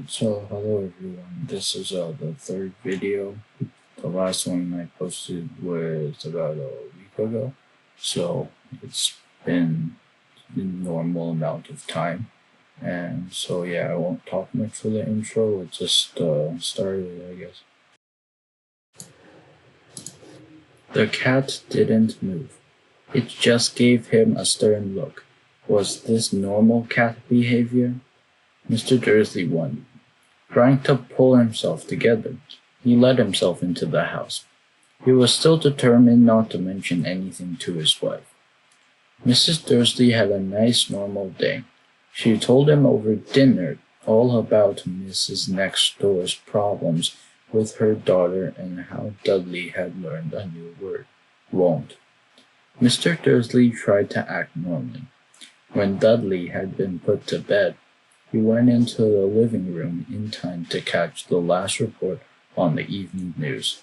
So hello everyone, this is the third video. The last one I posted was about a week ago, so it's been a normal amount of time. And so yeah, I won't talk much for the intro, let's just start it, I guess. The cat didn't move. It just gave him a stern look. Was this normal cat behavior? Mr. Dursley wondered. Trying to pull himself together, he let himself into the house. He was still determined not to mention anything to his wife. Mrs. Dursley had a nice normal day. She told him over dinner all about Mrs. Next Door's problems with her daughter and how Dudley had learned a new word, won't. Mr. Dursley tried to act normally. When Dudley had been put to bed, he went into the living room in time to catch the last report on the evening news.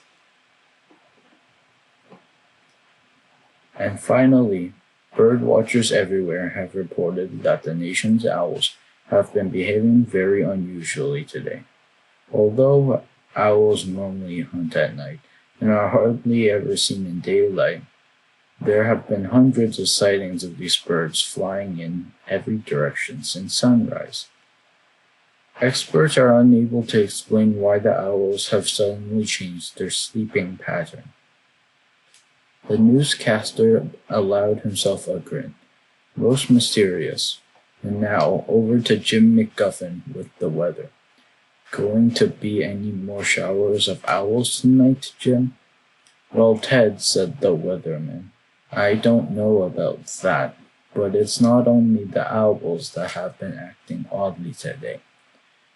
And finally, bird watchers everywhere have reported that the nation's owls have been behaving very unusually today. Although owls normally hunt at night and are hardly ever seen in daylight, there have been hundreds of sightings of these birds flying in every direction since sunrise. Experts are unable to explain why the owls have suddenly changed their sleeping pattern. The newscaster allowed himself a grin. Most mysterious. And now, over to Jim McGuffin with the weather. Going to be any more showers of owls tonight, Jim? Well, Ted, said the weatherman, I don't know about that, but it's not only the owls that have been acting oddly today.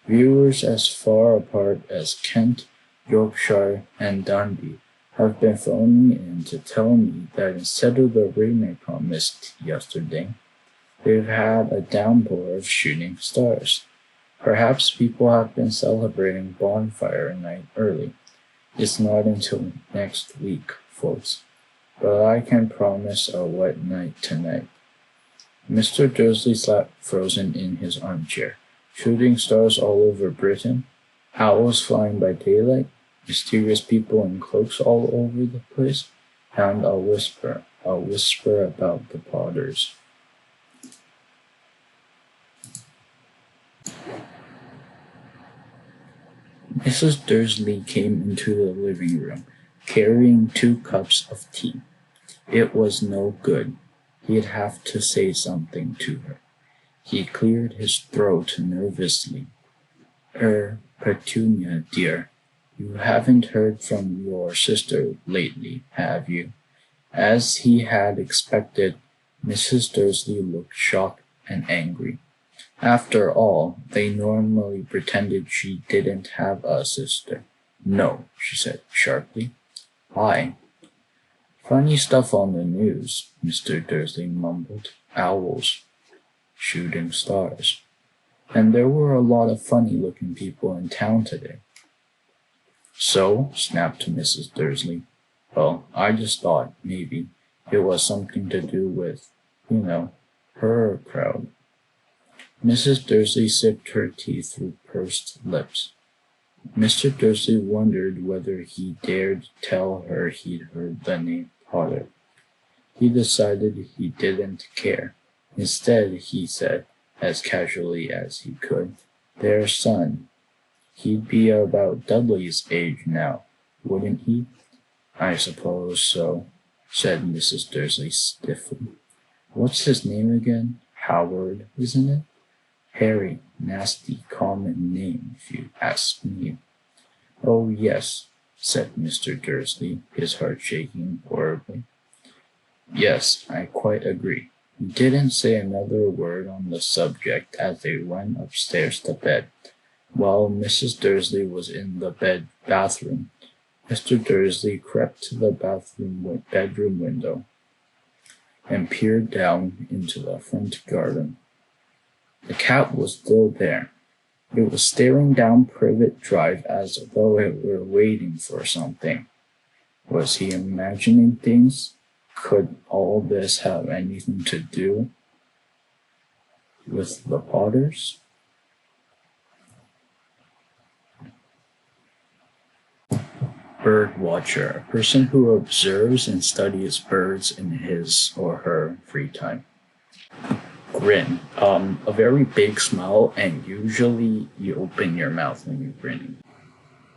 Viewers as far apart as Kent, Yorkshire, and Dundee have been phoning in to tell me that instead of the rain I promised yesterday, they've had a downpour of shooting stars. Perhaps people have been celebrating bonfire night early. It's not until next week, folks, but I can promise a wet night tonight. Mr. Dursley sat frozen in his armchair. Shooting stars all over Britain, owls flying by daylight, mysterious people in cloaks all over the place, and a whisper about the Potters. Mrs. Dursley came into the living room, carrying 2 cups of tea. It was no good. He'd have to say something to her. He cleared his throat nervously. Petunia, dear, you haven't heard from your sister lately, have you? As he had expected, Mrs. Dursley looked shocked and angry. After all, they normally pretended she didn't have a sister. No, she said sharply. Why? Funny stuff on the news, Mr. Dursley mumbled. Owls. Shooting stars. And there were a lot of funny-looking people in town today. So, snapped Mrs. Dursley. Well, I just thought, maybe, it was something to do with, her crowd. Mrs. Dursley sipped her tea through pursed lips. Mr. Dursley wondered whether he dared tell her he'd heard the name Potter. He decided he didn't care. Instead, he said, as casually as he could, their son. He'd be about Dudley's age now, wouldn't he? I suppose so, said Mrs. Dursley stiffly. What's his name again? Howard, isn't it? Harry, nasty common name, if you ask me. Oh, yes, said Mr. Dursley, his heart shaking horribly. Yes, I quite agree. He didn't say another word on the subject as they went upstairs to bed. While Mrs. Dursley was in the bathroom, Mr. Dursley crept to the bedroom window and peered down into the front garden. The cat was still there. It was staring down Privet Drive as though it were waiting for something. Was he imagining things? Could all this have anything to do with the Potters? Bird watcher, a person who observes and studies birds in his or her free time. Grin, a very big smile, and usually you open your mouth when you're grinning.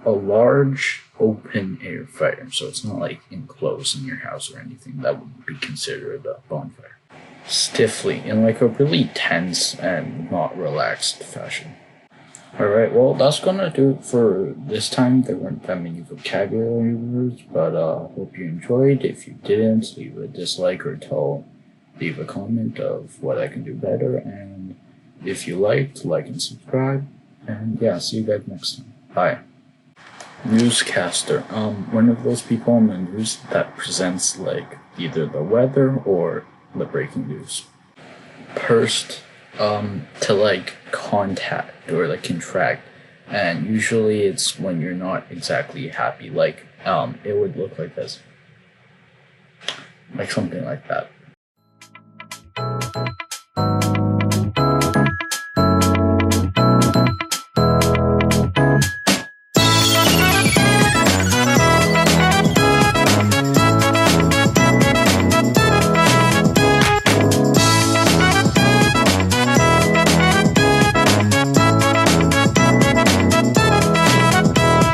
A large open air fire, so it's not like enclosed in your house or anything. That would be considered a bonfire. Stiffly, in like a really tense and not relaxed fashion. Alright, well, that's gonna do it for this time. There weren't that many vocabulary words, but hope you enjoyed. If you didn't, leave a dislike or leave a comment of what I can do better. And if you liked, like and subscribe. And yeah, see you guys next time. Bye. Newscaster. One of those people on the news that presents like either the weather or the breaking news. Pursed, to like contact or like contract, and usually it's when you're not exactly happy. Like, it would look like this, like something like that.